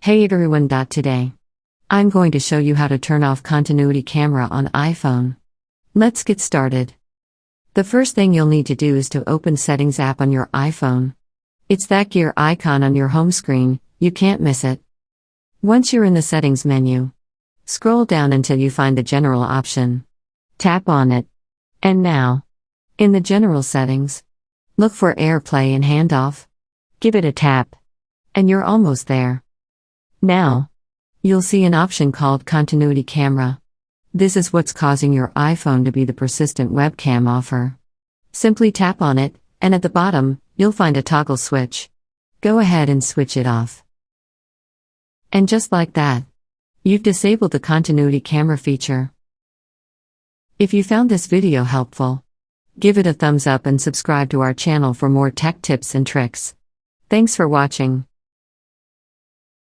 Hey everyone. Today, I'm going to show you how to turn off continuity camera on iPhone. Let's get started. The first thing you'll need to do is to open Settings app on your iPhone. It's that gear icon on your home screen, you can't miss it. Once you're in the Settings menu, scroll down until you find the General option. Tap on it. And now, in the General settings, look for AirPlay and Handoff. Give it a tap. And you're almost there. Now, you'll see an option called Continuity Camera. This is what's causing your iPhone to be the persistent webcam offer. Simply tap on it, and at the bottom, you'll find a toggle switch. Go ahead and switch it off. And just like that, you've disabled the continuity camera feature. If you found this video helpful, give it a thumbs up and subscribe to our channel for more tech tips and tricks. Thanks for watching.